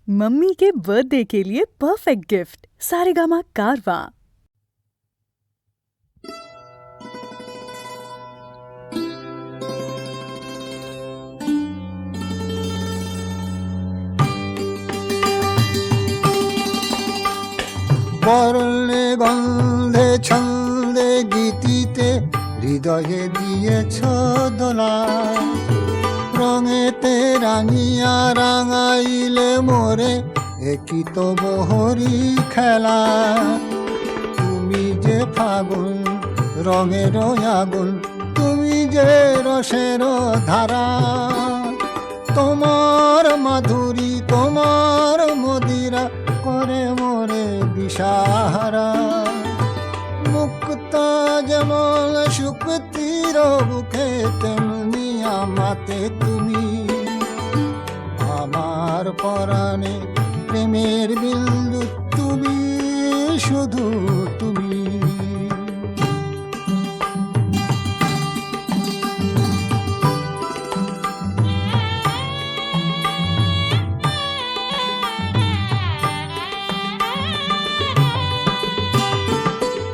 Mummy के birthday के लिए परफेक्ट गिफ्ट सारेगामा कारवां। বর্ণে গন্ধে ছন্দে গীতিতে হৃদয়ে দিয়েছ দোলা, রঙেতে রাঙিয়া রাঙাইলে মোরে একই তো বহরি খেলা। তুমি যে ফাগুন রঙের আগুন, তুমি যে রসের ধারা, তোমার মাধুরী তোমার মদিরা করে মোরে দিশাহারা। মুক্তা যেমন শুকতির বুকে তেমনি আমাতে তুমি, আমার পরাণে প্রেমের বিন্দু তুমি, শুধু তুমি।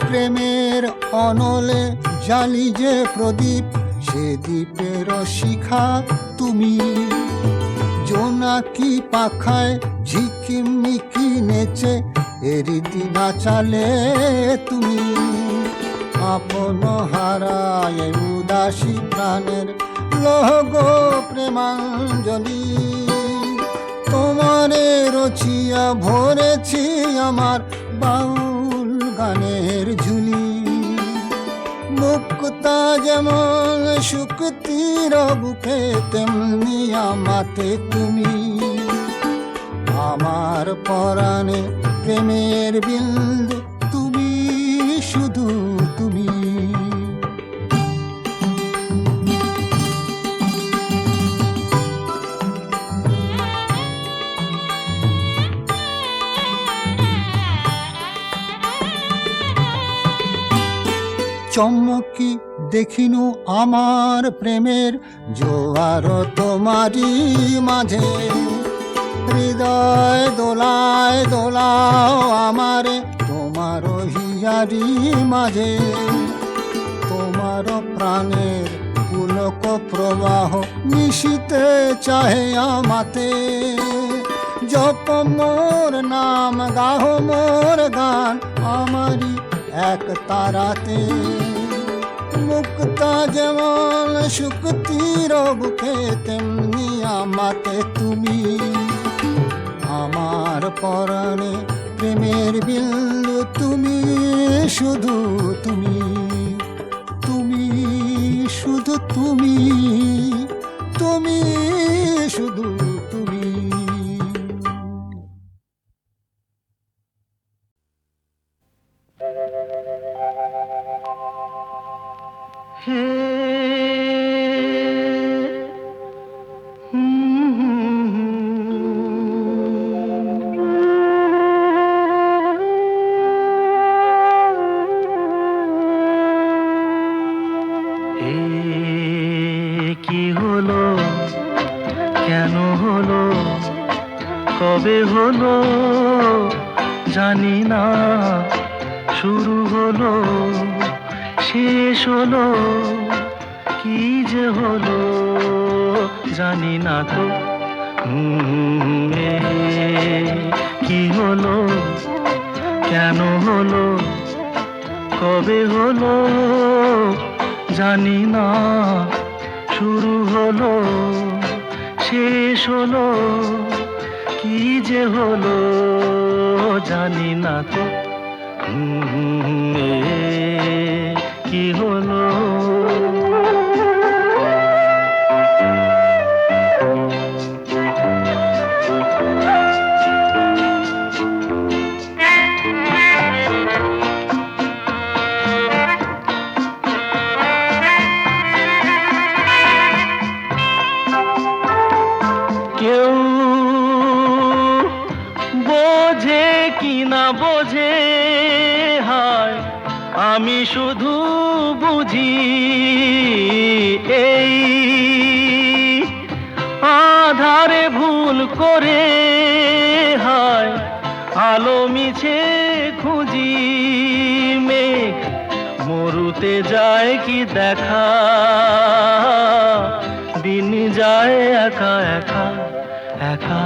প্রেমের অনলে জালি যে প্রদীপ, সে দ্বীপের শিখা তুমি। জোনাকি পাখায় ঝিকিমিকি নেচে এরিতি নাচালে তুমি। আপন হারায় উদাসী প্রাণের লহগ প্রেমাঞ্জলি, তোমারে রচিয়া ভরেছি আমার বাউল গানের ঝুলি। মুক্তা যেমন শুকতির বুকে তেমনি আমাতে তুমি, আমার পরাণে প্রেমের বিন্দু তুমি, শুধু তুমি। চমকি দেখিনু আমার প্রেমের জোয়ার তোমারই মাঝে, হৃদয় দোলায় দোলাও আমারে তোমার হিয়ারি মাঝে। তোমার প্রাণের পুলক প্রবাহ মিশিতে চাহে আমাতে, জপ মোর নাম গাহ মোর গান আমারি এক তারাতে। মুক্তা যেমন শুকতির বুকে তেমনি আমাতে তুমি, আমার পরাণে প্রেমের বিন্দু তুমি, শুধু তুমি। তুমি শুধু তুমি, তুমি শুধু তুমি। হে কি হলো, কেন হলো, কবে হলো জানি না, শুরু হলো শেষ হলো, কি যে হলো জানি না তো। কি হলো, কেন হলো, কবে হলো জানি না, শুরু হলো শেষ হলো, কি যে হলো জানি না তো। কি হলো, কেউ বোঝে কি না বোঝে, হায় আমি শুধু বুঝি এই আধারে ভুল করে আলো মিছে খুঁজি, মেঘ মরুতে যায় কি দেখা, দিন যায় একা একা একা।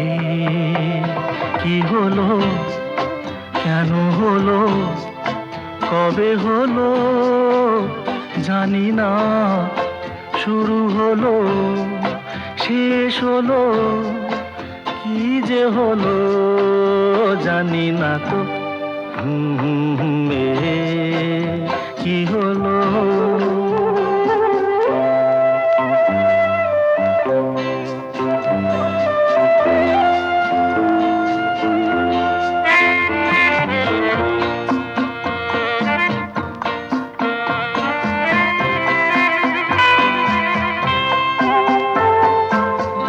এ কি হলো, কেন হলো, কবে হলো জানি না, শুরু হলো শেষ হলো, কি যে হলো জানি না তো। এ কি হলো।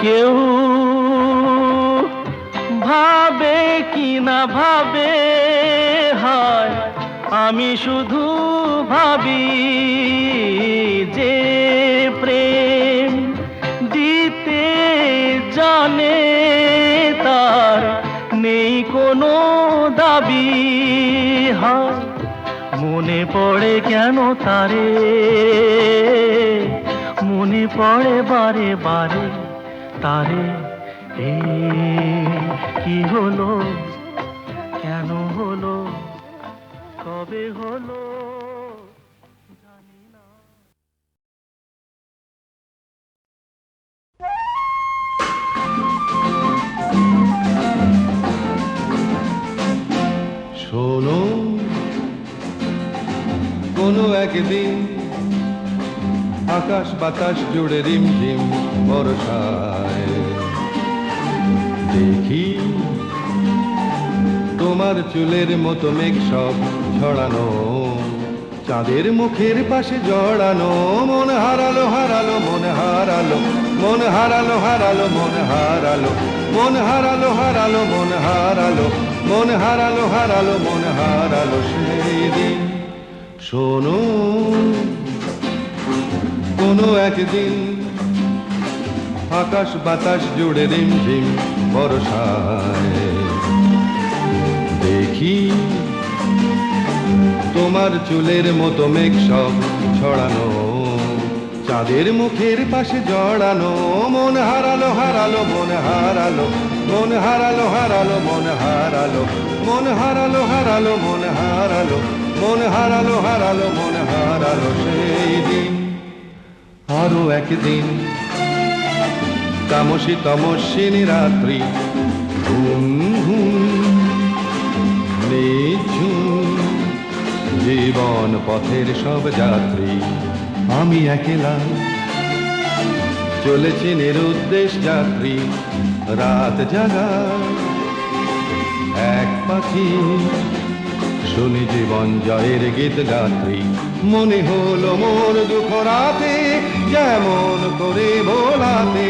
কেউ ভাবে কি না ভাবে, হয় আমি শুধু ভাবি যে প্রেম দিতে জানে তার নেই কোনো দাবি, হয় মনে পড়ে কেন তারে, মনে পড়ে বারে বারে তারে। এ কি হলো, কেন হলো, কবে হলো জানি না। শোনো, কোনো একদিন আকাশ বাতাস জুড়ে রিমঝিম বর্ষায় দেখি তোমার চুলের মতো মেঘ সব ছড়ানো, চাঁদের মুখের পাশে জড়ানো। মন হারালো হারালো মন হারালো, মন হারালো হারালো মন হারালো, মন হারালো হারালো মন হারালো, মন হারালো হারালো মন হারালো সেই দিন। শোনো, কোনো একদিন আকাশ বাতাস জুড়ে রিমঝিম বর্ষায় দেখি তোমার চুলের মতো মেঘ সব ছড়ানো, চাঁদের মুখের পাশে জড়ানো। মন হারালো হারালো মন হারালো, মন হারালো হারালো মন হারালো, মন হারালো হারালো মন হারালো, মন হারালো হারালো মন হারালো সেই দিন। আরো একদিন তামসী তমস্বিনী রাত্রি, ঘুম ঘুম নিঝুম জীবন পথের সব যাত্রী, আমি একলা চলেছি নিরুদ্দেশ যাত্রী। রাত জাগা এক পাখি, শুনি জীবন জয়ের গীত গাত্রী। মনে হলো মোর দুঃখ রাতে যেমন করে ভোলাতে,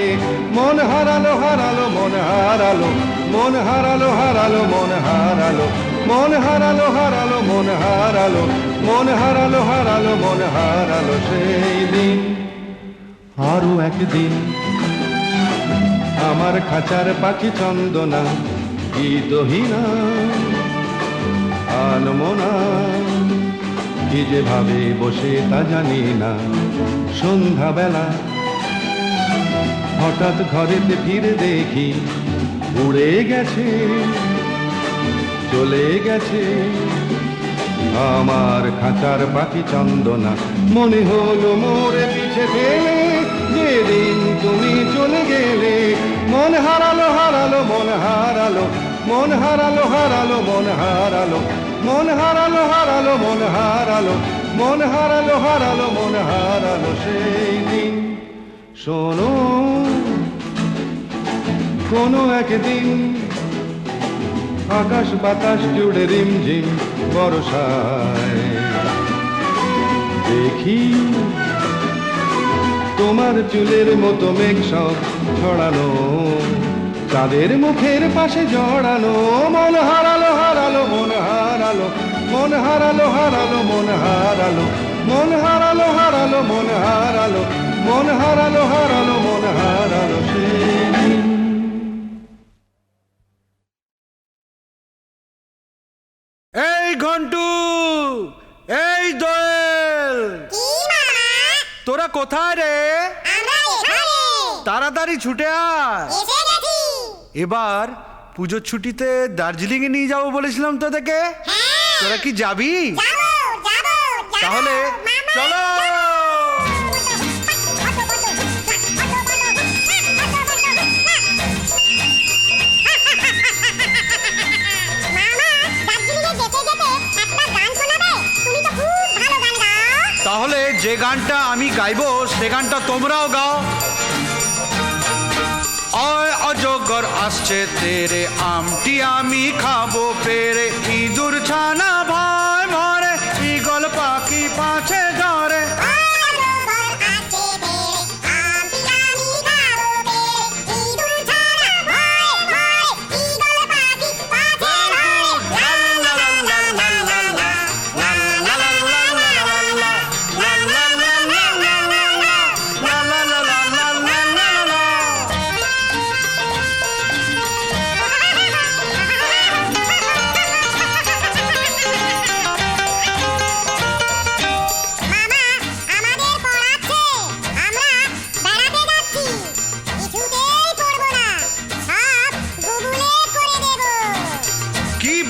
মন হারালো হারালো মন হারালো, মন হারালো হারালো মন হারালো, মন হারালো হারালো মন হারালো, মন হারালো হারালো মন হারালো সেই দিন। আরো একদিন আমার খাঁচার পাখি চন্দনা গীতহীনা আনমনা, কি যে ভাবে বসে তা জানি না। সন্ধ্যাবেলা হঠাৎ ঘরেতে ফিরে দেখি উড়ে গেছে চলে গেছে আমার খাঁচার পাখি চন্দনা। মনে হলো মোরে পিছে ফেলে যেদিন তুমি চলে গেলে, মন হারালো হারালো মন হারালো, মন হারালো হারালো মন হারালো, মন হারালো হারালো মন হারালো, মন হারালো হারালো মন হারালো সেই দিন। শোনো, কোনো একদিন আকাশ বাতাস জুড়ে রিমঝিম বর্ষায় দেখি তোমার চুলের মতো মেঘ সব ছড়ানো, চাঁদের মুখের পাশে জড়ানো। মন হারালো হারালো মন হারালো, মন হারালো হারালো মন হারালো, মন হারালো হারালো মন হারালো, মন হারালো হারালো মন হারালো সেই ঘন্টু, এই দোয়েল, কি মামা? তোরা কোথায় রে? আমরা এখানে। তাড়াতাড়ি ছুটে আয়। এসে গেছি। এবার পুজোর ছুটিতে দার্জিলিং এ নিয়ে যাবো বলেছিলাম তোদেরকে, হ্যাঁ। তোরা কি যাবি? যাবো, যাবো, যাবো। তাহলে মামা। চলো। তাহলে যে গানটা আমি গাইবো সে গানটা তোমরাও গাও। অয় অজগর আসছে তেরে, আমটি আমি খাবো পেরে, ইঁদুর ছানা ভয় মরে, ঈগল পাখি পাছে ধরে।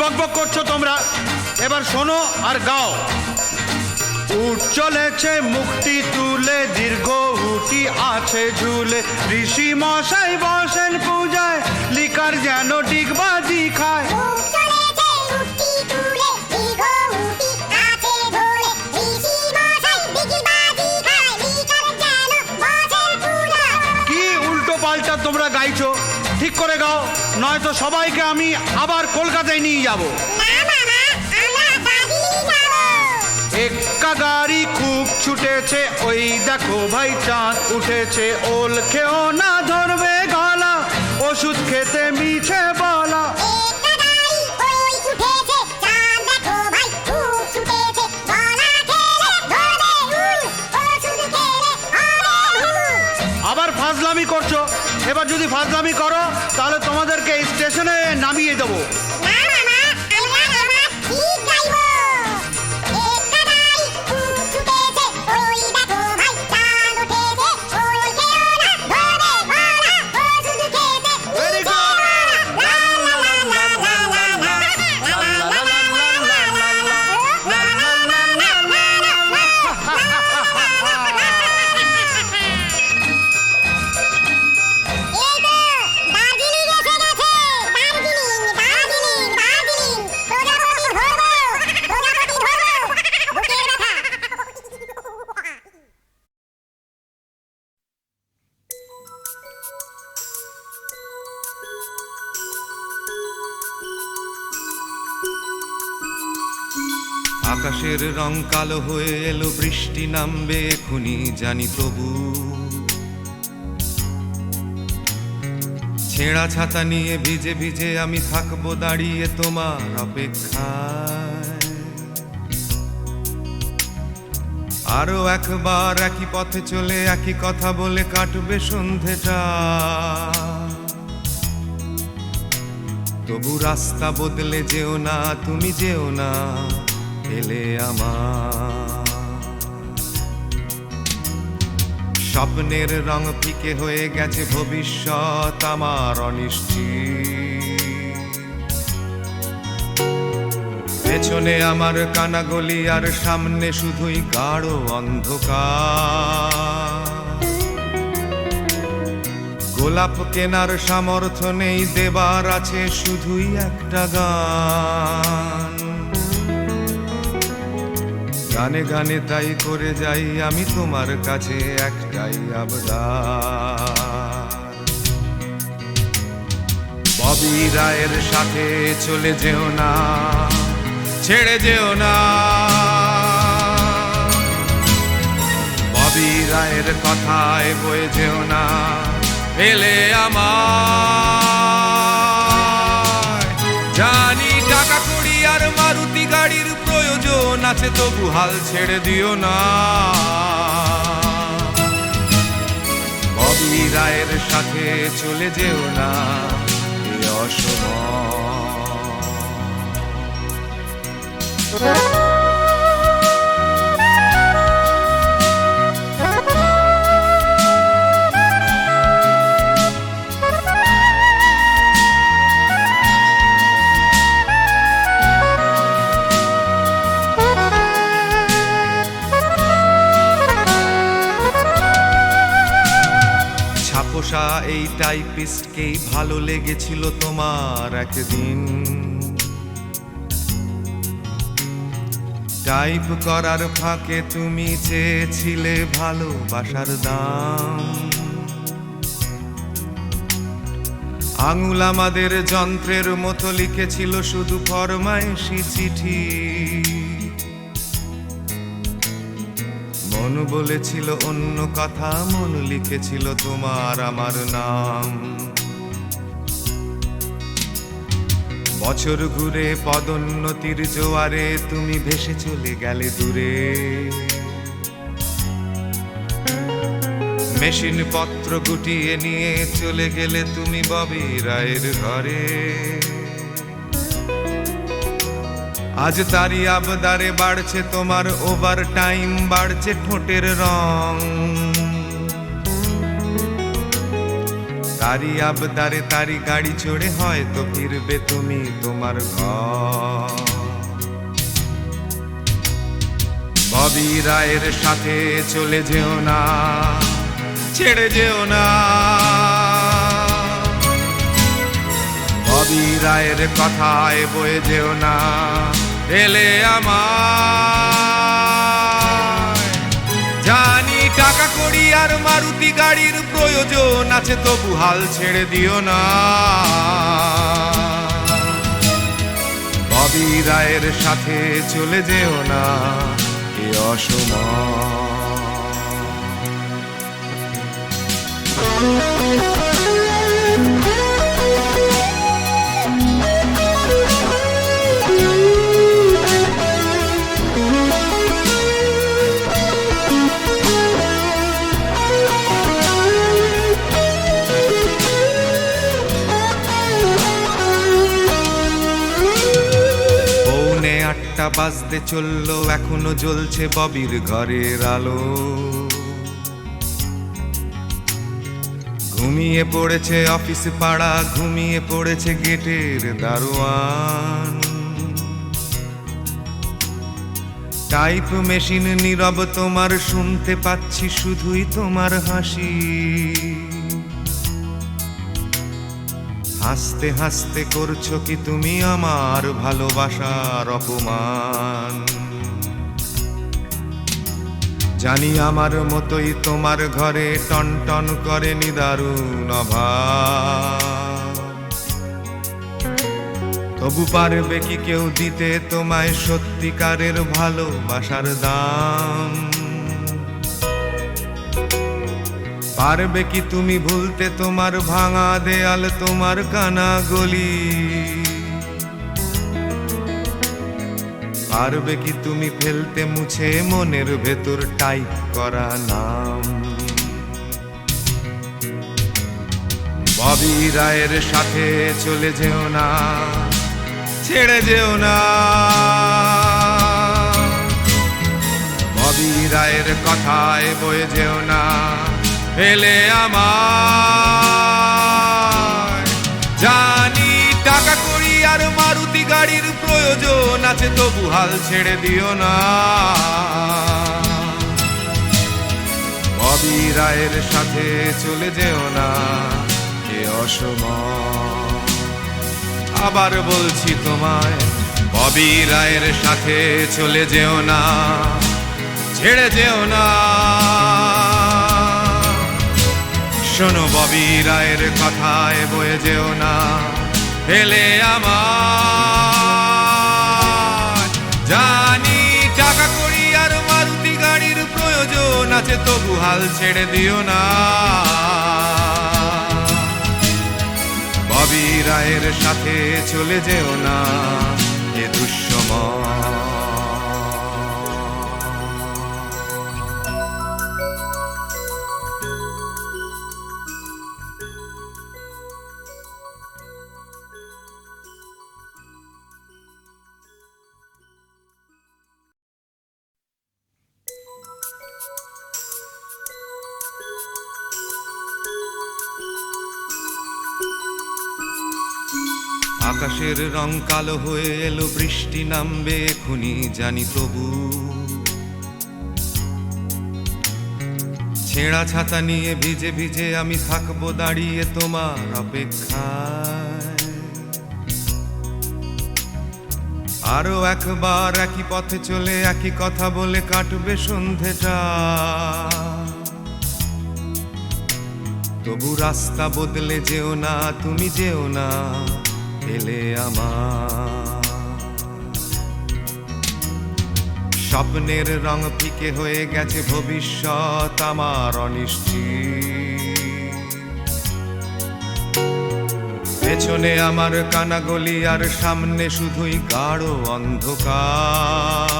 বকবক করছো তোমরা, এবার শোনো আর গাও। উঠ চলেছে মুক্তি তুলে, দীর্ঘ উটি আছে ঝুলে, ঋষি মশাই বসেন পূজায়, লিকার যেন ডিগবাজি খায়। কি উল্টো পাল্টা তোমরা গাইছো, ঠিক করে গাও, নয়তো সবাইকে আমি আবার কলকাতায় নিয়ে যাব। এক্কা গাড়ি খুব ছুটেছে, ওই দেখো ভাই চাঁদ উঠেছে, ওল খেও না ধরবে গলা, ওষুধ খেতে মিছে বলা। আবার ফাজলামি করছো, এবার যদি ফাজলামি করো তাহলে তোমাদেরকে স্টেশনে নামিয়ে দেবো। আকাশের রং কালো হয়ে এলো, বৃষ্টি নামবে এখুনি জানি, তবু ছেঁড়া ছাতা নিয়ে ভিজে ভিজে আমি থাকবো দাঁড়িয়ে তোমার অপেক্ষায়। আরো একবার একই পথে চলে একই কথা বলে কাটবে সন্ধেটা, তবু রাস্তা বদলে যেও না, তুমি যেও না এলে আমার। স্বপ্নের রং ফিকে হয়ে গেছে, ভবিষ্যৎ আমার অনিশ্চিত, পেছনে আমার কানাগলি আর সামনে শুধুই গাঢ় অন্ধকার। গোলাপ কেনার সামর্থ্য নেই, দেবার আছে শুধুই একটা গান। গানে গানে তাই করে যাই আমি তোমার কাছে একটাই আবদার। ববি রায়ের সাথে চলে যেও না, ছেড়ে যেও না, ববি রায়ের কথায় বয়ে যেও না ফেলে আমার। জানি টাকা কড়ি আর মারুতি গাড়ির প্রয়োজন আছে, তবু হাল ছেড়ে দিও না। ববি রায়ের সাথে চলে যেও না এই অসময়। ছাপোষা এই টাইপিস্টকেই ভালো লেগেছিল তোমার একদিন। টাইপ করার ফাঁকে তুমি চেয়েছিলে ভালোবাসার দাম। আঙুল আমাদের যন্ত্রের মতো লিখেছিল শুধু ফরমাইশি চিঠি। মন বলেছিল অন্য কথা, মন লিখেছিল তোমার আমার নাম। বছর ঘুরে পদোন্নতির জোয়ারে তুমি ভেসে চলে গেলে দূরে। মেশিন পত্র গুটিয়ে নিয়ে চলে গেলে তুমি ববি রায়ের ঘরে। আজ তারই আবদারে বাড়ছে তোমার ওভার টাইম, বাড়ছে ঠোঁটের রং। তারই আবদারে তারই গাড়ি চড়ে হয়তো ফিরবে তুমি তোমার ঘর। ববি রায়ের সাথে চলে যেও না, ছেড়ে যেও না। ববি রায়ের কথায় বয়ে যেও না, এলে আমার। জানি টাকা কড়ি আর মারুতি গাড়ির প্রয়োজন আছে, তবু হাল ছেড়ে দিও না। ববি রায়ের সাথে চলে যেও না, এ অসময়। আটটা বাজতে চললো, এখনো জ্বলছে ববির ঘরের আলো। ঘুমিয়ে পড়েছে অফিস পাড়া, ঘুমিয়ে পড়েছে গেটের দারোয়ান। টাইপ মেশিন নীরব তোমার, শুনতে পাচ্ছি শুধুই তোমার হাসি। হাসতে হাসতে করছো কি তুমি আমার ভালোবাসার অপমান। জানি আমার মতোই তোমার ঘরে টন টন করে নিদারুণ অভাব। তবু পারবে কি কেউ দিতে তোমায় সত্যিকারের ভালোবাসার দাম? পারবে কি তুমি ভুলতে তোমার ভাঙা দেয়াল, তোমার কানা গলি? পারবে কি তুমি ফেলতে মুছে মনের ভেতর টাইপ করা নাম? ববি রায়ের সাথে চলে যেও না, ছেড়ে যেও না। ববি রায়ের কথায় বয়ে যেও না, এলে আমার। জানি টাকা কড়ি আর মারুতি গাড়ির প্রয়োজন আছে, তবু হাল ছেড়ে দিও না। ববি রায়ের সাথে চলে যেও না, এ অসময়। আবার বলছি তোমায়, ববি রায়ের সাথে চলে যেও না, ছেড়ে যেও না। শোনো ববি রায়ের কথায় বয়ে যেও না, এলে আমার। জানি টাকা কড়ি আর মারুতি গাড়ির প্রয়োজন আছে, তবু হাল ছেড়ে দিও না। ববি রায়ের সাথে চলে যেও না, এ দুঃসময়। আকাশের রং কালো হয়ে এলো, বৃষ্টি নামবে এখুনি জানি, তবু ছেঁড়া ছাতা নিয়ে ভিজে ভিজে আমি থাকবো দাঁড়িয়ে তোমার অপেক্ষায়। আরো একবার একই পথে চলে একই কথা বলে কাটবে সন্ধেটা, তবু রাস্তা বদলে যেও না, তুমি যেও না এলে আমার। স্বপ্নের রং ফিকে হয়ে গেছে, ভবিষ্যৎ আমার অনিশ্চিত। পেছনে আমার কানাগলি আর সামনে শুধুই গাঢ় অন্ধকার।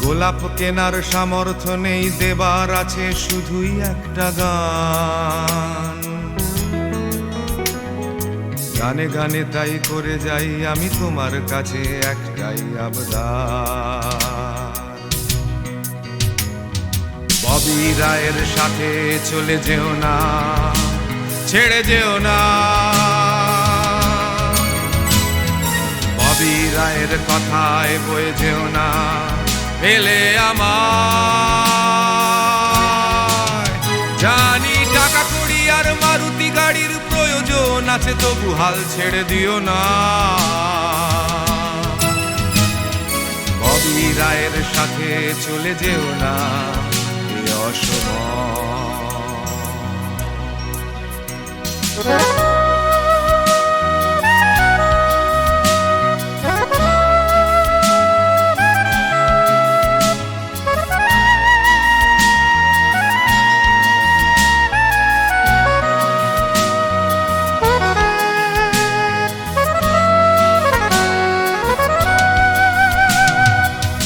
গোলাপ কেনার সামর্থ্য নেই, দেবার আছে শুধুই একটা গান। গানে গানে তাই করে যাই আমি তোমার কাছে একটাই আবদার। ববি রায়ের সাথে চলে যেও না, ছেড়ে যেও না। ববি রায়ের কথায় বয়ে যেও না, ফেলে আমার। জানি টাকা কড়ি আর মারুতি গাড়ির প্রয়োজন আছে, তবু হাল ছেড়ে দিও না। ববি রায়ের সাথে চলে যেও না, এ অসময়।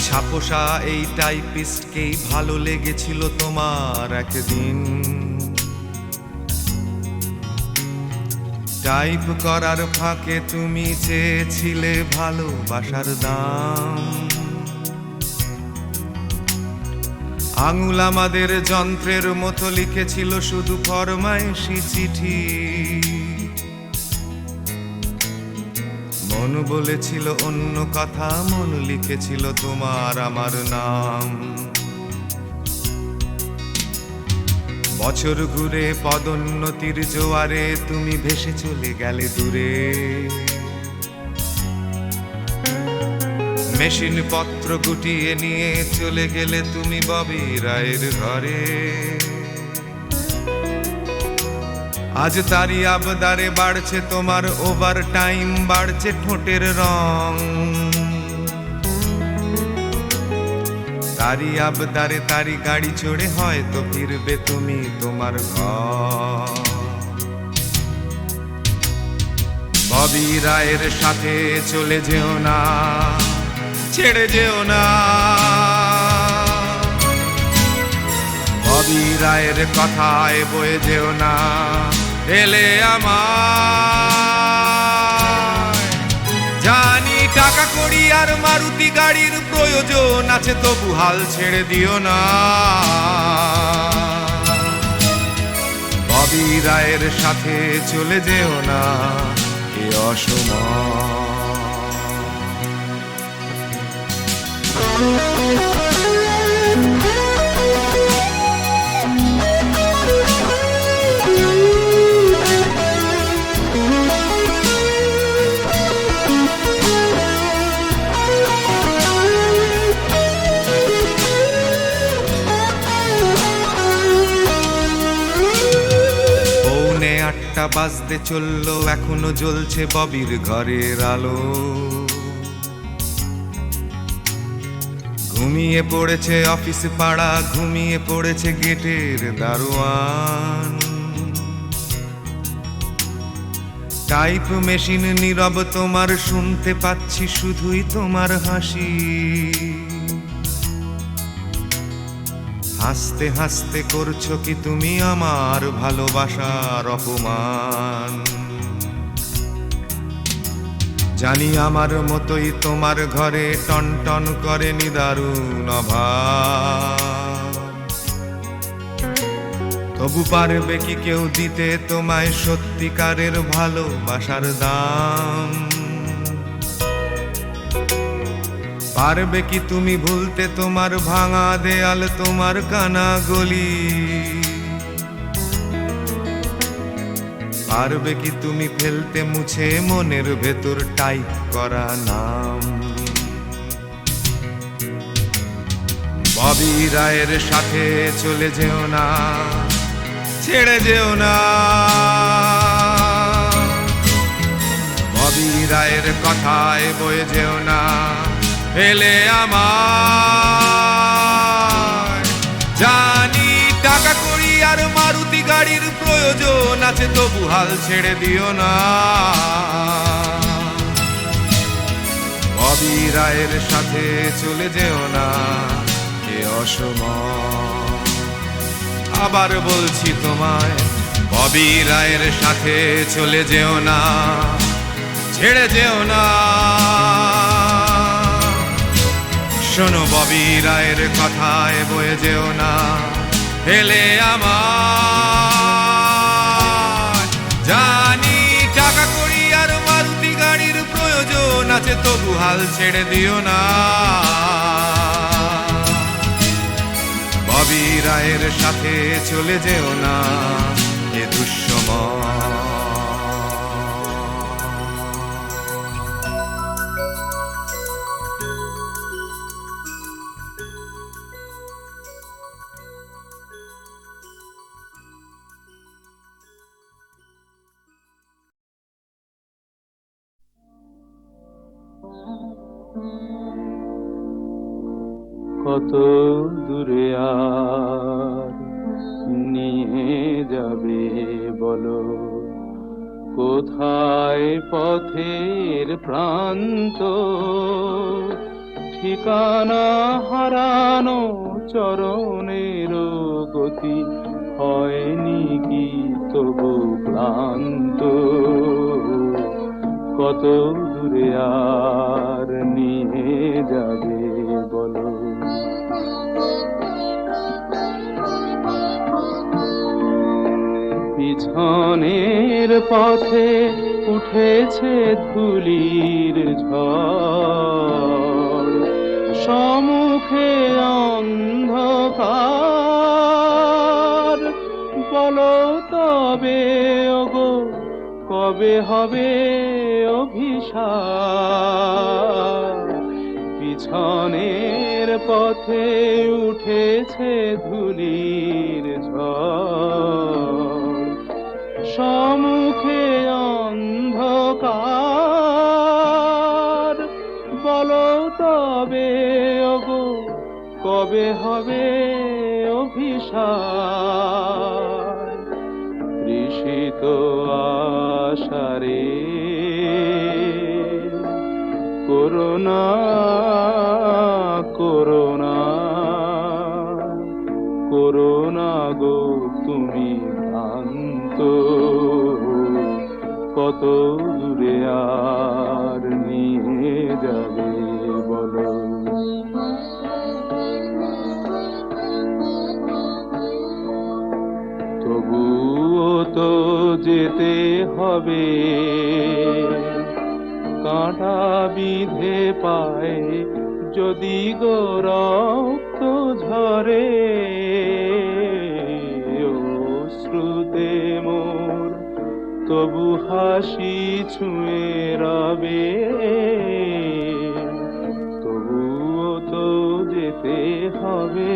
ছাপোষা এই টাইপিস্টকেই ভালো লেগেছিল তোমার একদিন। টাইপ করার ফাঁকে তুমি চেয়েছিলে ভালোবাসার দাম। আঙুল আমাদের যন্ত্রের মতো লিখেছিল শুধু ফরমায়েশি চিঠি। মন বলেছিল অন্য কথা, মন লিখেছিল তোমার আমার নাম। বছর ঘুরে পদোন্নতির জোয়ারে তুমি ভেসে চলে গেলে দূরে। মেশিন পত্র গুটিয়ে নিয়ে চলে গেলে তুমি ববি রায়ের ঘরে। আজ তারই আবদারে বাড়ছে তোমার ওভার টাইম, বাড়ছে ঠোঁটের রং। তারই আবদারে তারই গাড়ি চড়ে হয়তো ফিরবে তুমি তোমার ঘর। ববি রায়ের সাথে চলে যেও না, ছেড়ে যেও না। ববি রায়ের কথায় বয়ে যেও না, এলে আমার। জানি টাকা কড়ি আর মারুতি গাড়ির প্রয়োজন আছে, তবু হাল ছেড়ে দিও না। ববি রায়ের সাথে চলে যেও না, এ অসময়। বাজতে চললো, এখনো জ্বলছে ববির ঘরের আলো। ঘুমিয়ে পড়েছে অফিস পাড়া, ঘুমিয়ে পড়েছে গেটের দারোয়ান। টাইপ মেশিন নীরব তোমার, শুনতে পাচ্ছি শুধুই তোমার হাসি। হাসতে হাসতে করছো কি তুমি আমার ভালোবাসার অপমান। জানি আমার মতোই তোমার ঘরে টন টন করে নিদারুণ অভাব। তবু পারবে কি কেউ দিতে তোমায় সত্যিকারের ভালোবাসার দাম? পারবে কি তুমি ভুলতে তোমার ভাঙা দেয়াল, তোমার কানা গলি? পারবে কি তুমি ফেলতে মুছে মনের ভেতর টাইপ করা নাম? ববি রায়ের সাথে চলে যেও না, ছেড়ে যেও না। ববি রায়ের কথায় বয়ে যেও না, ফেলে আমায়। জানি টাকা কড়ি আর মারুতি গাড়ির প্রয়োজন আছে, তবু হাল ছেড়ে দিও না। ববি রায়ের সাথে চলে যেও না, এ অসময়। আবার বলছি তোমায়, ববি রায়ের সাথে চলে যেও না, ছেড়ে যেও না। শোনো, ববি রায়ের কথায় বয়ে যেও না, ফেলে আমায়। জানি টাকা কড়ি আর মারুতি গাড়ির প্রয়োজন আছে, তবু হাল ছেড়ে দিও না। ববি রায়ের সাথে চলে যেও না, এ দুঃসময়। কত দূরে আর নিয়ে যাবে বলো, কোথায় পথের প্রান্ত? ঠিকানা হারানো চরণের গতি হয়নি কি তবু ক্লান্ত? কত দূরে আর নিয়ে যাবে বলো। পিছনের পথে উঠেছে ধুলির ঝড়, সম্মুখে অন্ধকার। বলো তবে ওগো, কবে হবে অভিশাপ? পিছনের পথে উঠেছে ধুলির ঝড়, সম্মুখে অন্ধকার। বলো তবে ওগো, কবে হবে অভিশাপ? তৃষিত আশারে করুণা করুণা করুণা গো, তুমি ভ্রান্ত। কত দূরে আর নিয়ে যাবে বলো। তবুও তো যেতে হবে, কাঁটা বিধে পায় যদি গো রক্ত ঝরে। অশ্রুতে মোর তবু হাসি ছুঁয়ে রবে, তবুও তো যেতে হবে।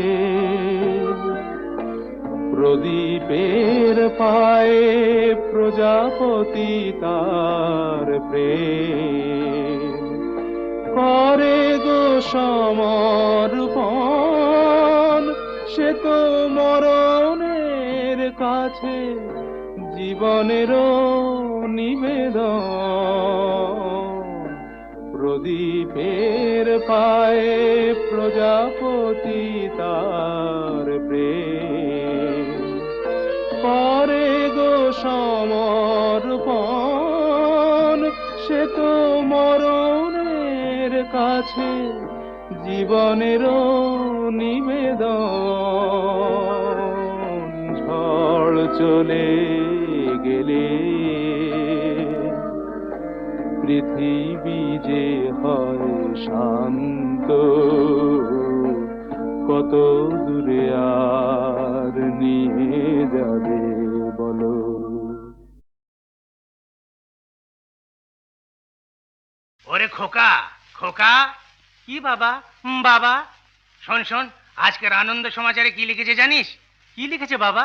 প্রদীপের পায়ে প্রজাপতি তার প্রেম করে গো সমর্পণ। সে তো মরণের কাছে জীবনেরও নিবেদন। প্রদীপের পায়ে প্রজাপতি তার প্রেম করে গো সমর্পণ। সে তো মরণের কাছে জীবনেরও নিবেদন। ঝড় চলে গেলে পৃথিবী যে হয় শান্ত, কত দূরে আর নিয়ে যাবে বলো। ওরে খোকা, খোকা। কি বাবা? বাবা শোন শোন, আজকের আনন্দ সমাচারে কি লিখেছে জানিস? কি লিখেছে বাবা?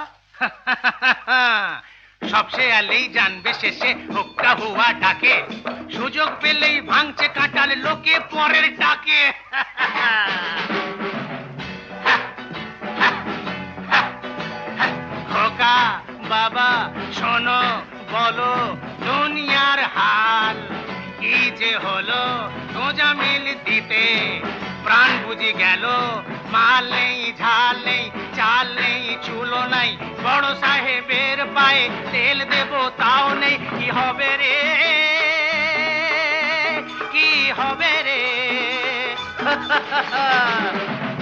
সবসে আলেই জানবে শেষে হুক্কা হুয়া ডাকে, সুযোগ পেলেই ভাঙছে কাঁটাল লোকে পরের ডাকে। খোকা বাবা শোনো, বলো দুনিয়ার হাল কি যে হলো, সোজা মিল দিতে প্রাণ বুঝি গেল। মাল নেই, ঝাল নেই, চাল নেই, চুলো নাই, বড় সাহেবের পায়ে তেল দেব তাও নেই। কি হবে রে, কি হবে রে?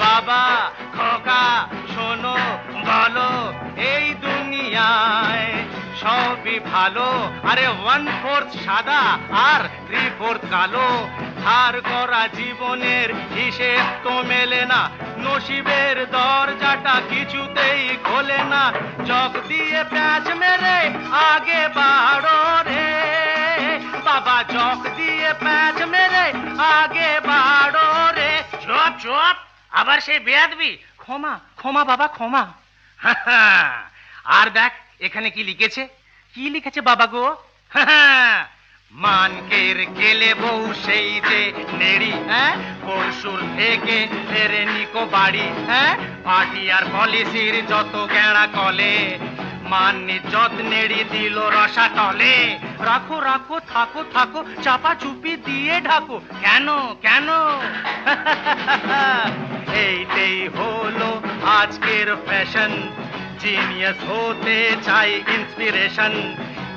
বাবা খোকা শোনো, বলো এই দুনিয়ায় সবই ভালো, আরে 1/4 সাদা আর 3/4 কালো। ধার করা জীবনের হিসেব তো মেলে না, নসিবের দরজাটা কিছুতেই খোলে না। চক দিয়ে প্যাঁচ মেরে আগে বাড়ো রে বাবা, চক দিয়ে প্যাঁচ মেরে আগে বাড়ো রে। চুপ চুপ, আবার সেই বেয়াদবি। ক্ষমা ক্ষমা বাবা ক্ষমা। আর দেখ এখানে কি লিখেছে, কি লিখেছে বাবা গো? মানকের গেলে বউ সেই যে নেড়ি, হ্যাঁ পরশুর থেকে ফেরে নিকো বাড়ি, হ্যাঁ পার্টি আর পলিসির যত গেঁড়া কলে, মাননি যত নেড়ি দিল রসা টলে। রাখো রাখো, থাকো থাকো, চাপা চুপি দিয়ে ঢাকো। কেন কেন? এইটাই হলো আজকের ফ্যাশন, জিনিয়াস হতে চাই ইন্সপিরেশন।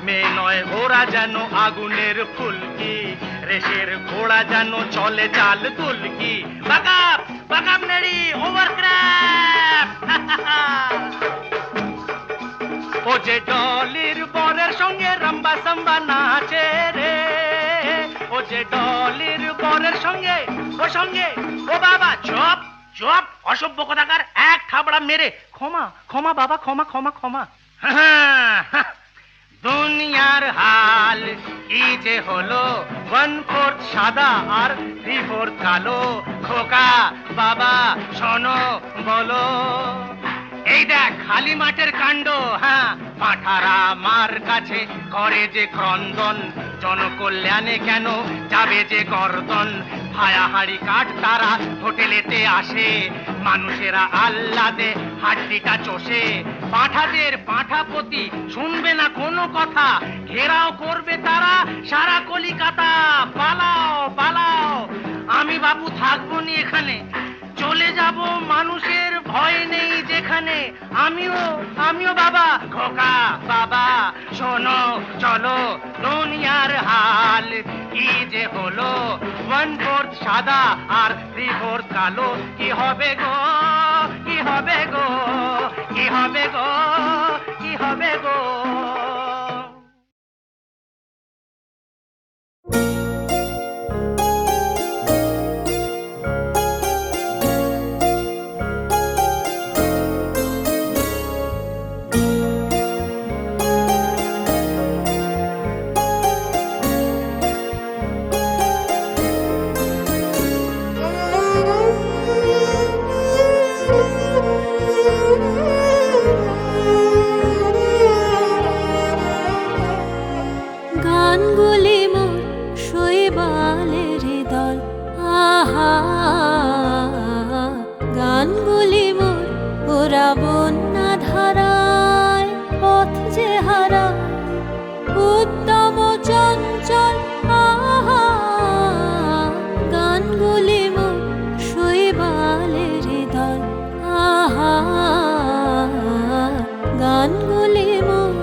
মেয়ে নয় ওরা যেন আগুনের ফুলকি, রেশের ঘোড়া যেন চলে চাল তুলকি। বাগাপ বাগাপ নেড়ি, ওভারক্রাফট। ও যে ডলির বরের সঙ্গে রম্বা সাম্বা নাচে রে, ও যে ডলির বরের সঙ্গে, ও সঙ্গে, ও বাবা চপ চপ, অসভ্য কথাকার এক থাবড়া মেরে। ক্ষমা ক্ষমা বাবা ক্ষমা ক্ষমা ক্ষমা। দুনিয়ার হাল কি যে হলো, 1/4 সাদা আর 3/4 কালো। খোকা বাবা শোনো, বলো এই দেখ খালি মাঠের কাণ্ড। হ্যাঁ পাঠারা মার কাছে করে যে ক্রন্দন, জনকল্যাণে কেন যাবে যে গর্দন। ভায়া হাড়ি কাঠ তারা হোটেলেতে আসে, মানুষেরা আহ্লাদে হাড্ডিটা চষে। পাঠাদের পাঠাপতি শুনবে না কোনো কথা, ঘেরাও করবে তারা সারা কলিকাতা। পালাও পালাও, আমি বাবু থাকবো নি এখানে, চলে যাব মানুষের ভয় নেই যেখানে। আমিও বাবা খোকা বাবা শোনো, চলো দুনিয়ার হাল কি যে হলো, 1/4 সাদা আর 3/4 কালো। কি হবে গো, কি হবে গো, কি হবে গো, কি হবে গো? গানগুলি মোর শৈবালের দল, আহা গানগুলি মোর ওরা বন্যা ধারায়, পথ যে হারা উদ্যম চঞ্চল। আহা গানগুলি মোর শৈবালের দল, আহা গানগুলি মোর।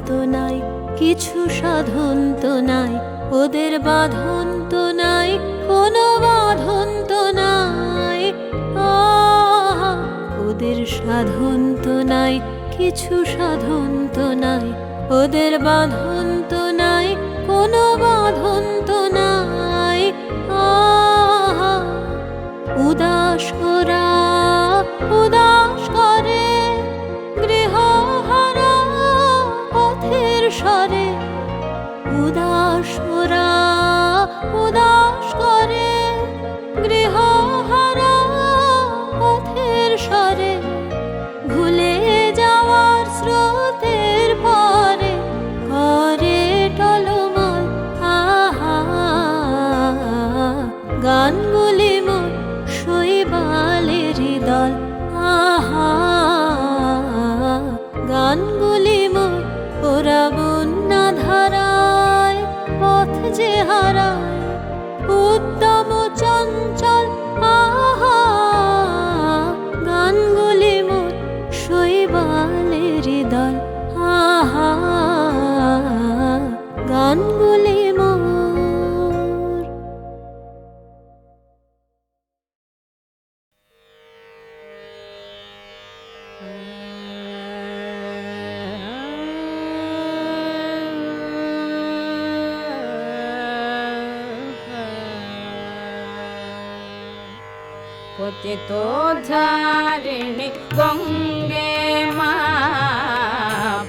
তো নাই, কিছু সাধন তো নাই, ওদের বাঁধন তো নাই, কোনো বাঁধন তো নাই। আহা, ওদের সাধন তো নাই, কিছু সাধন তো নাই, ওদের বাঁধন তো নাই, কোনো বাঁধন তো নাই। আহা, উদাস ওরা উদাস করে গৃহহারা পথের স্বরে, উদাস ওরা উদাস করে গৃহহারা পথের স্বরে, ভুলে যাওয়ার স্রোতের পরে করে টলমল। আহা, গানগুলি মোর শৈবালেরই দল। আহা, গানগুলি মোর ওরা বন্যা ধারায় পথ যে হারায়, উদ্যম চঞ্চল। আহা, গানগুলি মোর শৈবালেরই দল। আহা, গানগুলি মোর। পতিত ধারিণী গঙ্গে মা,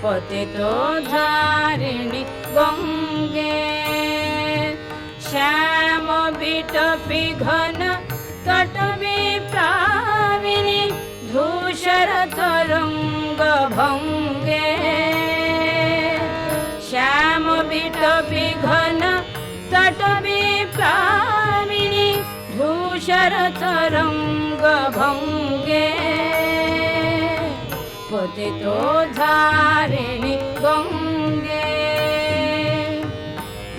পতিত ধারিণী গঙ্গে, শ্যাম বিটপি ঘন তটবি প্লাবিনী, ধূসর তরঙ্গ ভঙ্গে। শ্যাম বিটপি ঘন তটবি প্লাবিনী, ধূসর তরঙ্গ ভঙ্গে। পতিত ধারিণী গঙ্গে,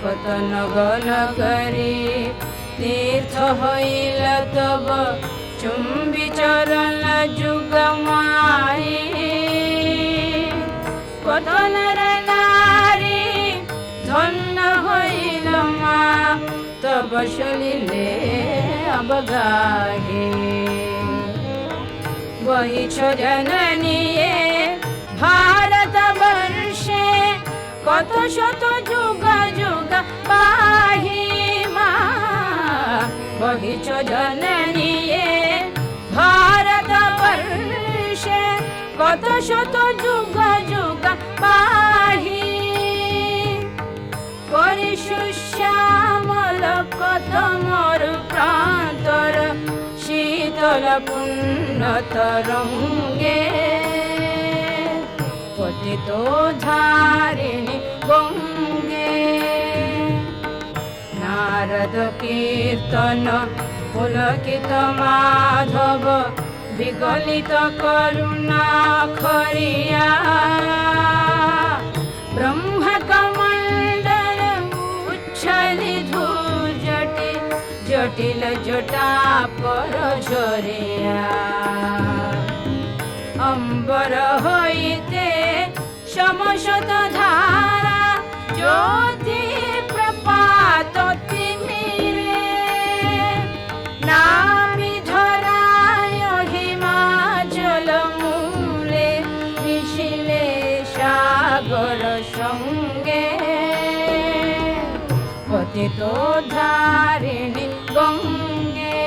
কত নগন করি তীর্থ হইল তব চুম্বি চরণ যুগ মাই। কত নর নারী ধন্য হইল মা, তব সলিলে অবগাহে। বহিছ জননীয়ে ভারত বর্ষে, কত শত যুগ যুগ পাহি মা। বহিছ জননীয়ে ভারত বর্ষে, কত শত যুগ যুগ পাহি। পরিশুশ্যামল কত মোর প্রান্তর, শীতল পুণ্য তরঙ্গে। পতিত ধারিণী গঙ্গে, নারদ কীর্তন পুলকিত মাধব, বিগলিত করুণা খরিয়া। ব্রহ্ম কমণ্ডল উচ্ছলি ধূল জটিল, জটিল জটা পর ঝরিয়া। অম্বর হইতে সমশত ধারা, জ্যোতি প্রপাত তিমিরে। নামি ধরায় হিমাচল মূলে, মিশিলে সাগর সঙ্গে। পতিত ধারিণী গঙ্গে,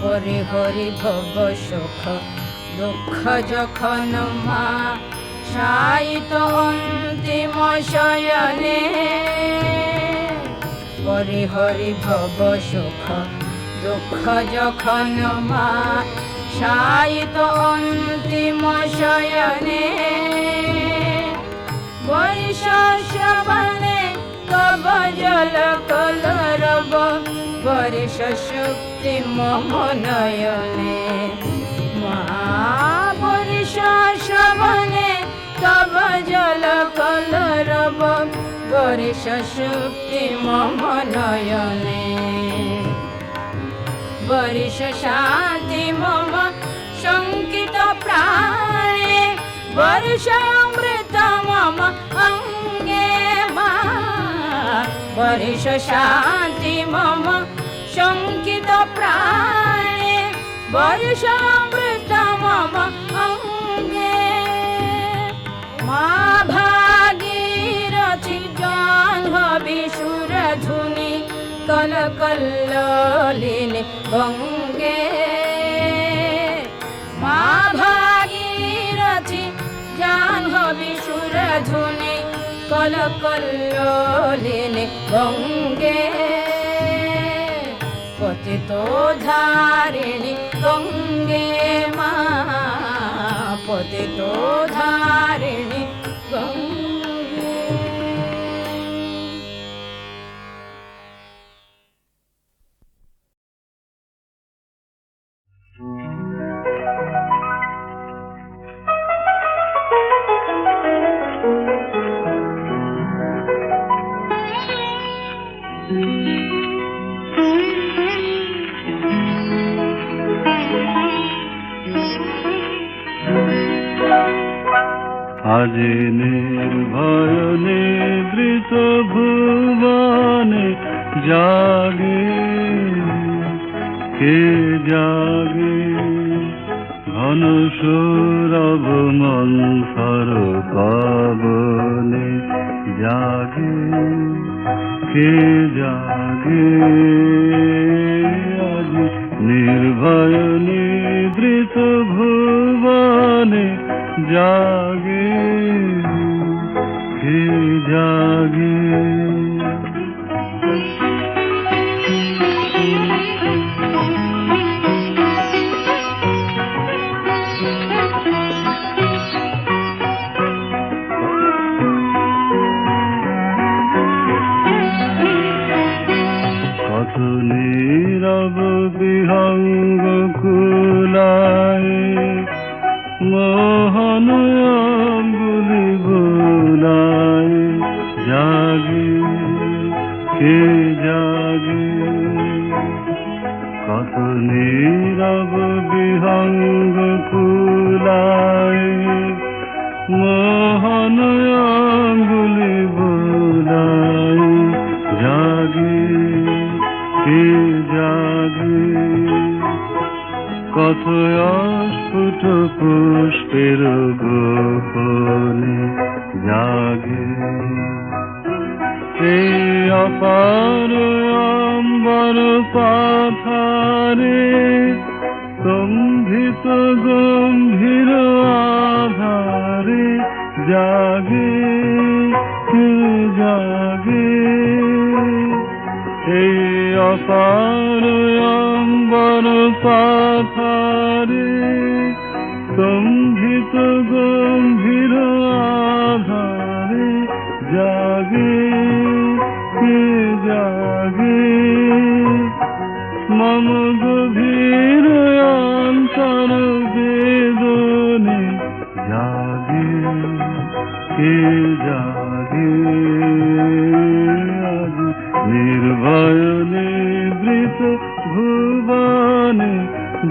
হরি হরি ভব সুখ দুঃখ যখন মা, শায়িত অন্তিম শয়নে। হরি হরি ভব সুখ দুঃখ যখন মা, শায়িত অন্তিম শয়নে। বর্ষ শ্রবণে তব জল কলরব, বর্ষ শক্তি মম নয়নে। মা বর্ষ শ্রবণে তব জল কলরব, বর্ষ শক্তি মম নয়নে। বর্ষ শান্তি মম শঙ্কিত প্রাণে, বর্ষ অমৃত বর্ষ শান্তি মম শঙ্কিত প্রাণে বর্ষ অমৃত মম অঙ্গে মা ভাগীরথী জাহ্নবী সুরধুনি কলকল্লোলিনী গঙ্গে মা ভাগীরথী জাহ্নবী সুরধুনি কলকল্লোলিনী গঙ্গে পতিত ধারিণী গঙ্গে মা পতিত ধারিণী গঙ্গে। আজি নির্ভয় নিদ্রিত ভুবনে জাগে কে জাগে ঘন সৌরভ মন্থর পাবনে জাগে কে জাগে আজি নির্ভয় নিদ্রিত ভুবনে জাগে কে জাগে কত নীরব বিহঙ্গ কুলায় মোহন অঙ্গুলি বোলায় জাগে কে জাগে কত নীরব বিহঙ্গ কুলায় মোহন অঙ্গুলি বোলায় জাগে কে জাগে কত অস্ফুট পুষ্পের গোপনে জাগে এই অপার অম্বর পাথারে স্তম্ভিত গম্ভীর আধারে জাগে কে জাগে এই অপার অম্বর পাথারে স্তম্ভিত গম্ভীর আধারে জাগে কে জাগে মম গভীর অন্তর বেদনে জাগে কে জাগে আজি নির্ভয় নিবৃত ভুবনে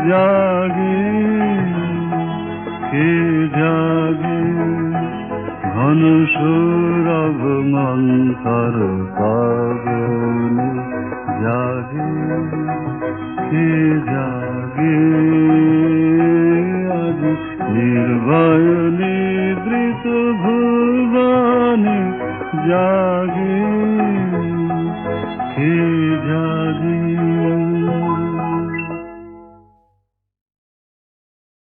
জাগে কে জাগে ঘন সৌরভ মন্থর পাবনে জাগে কে জাগে আজি নির্ভয় নিবৃত ভুবনে জাগে কে জাগে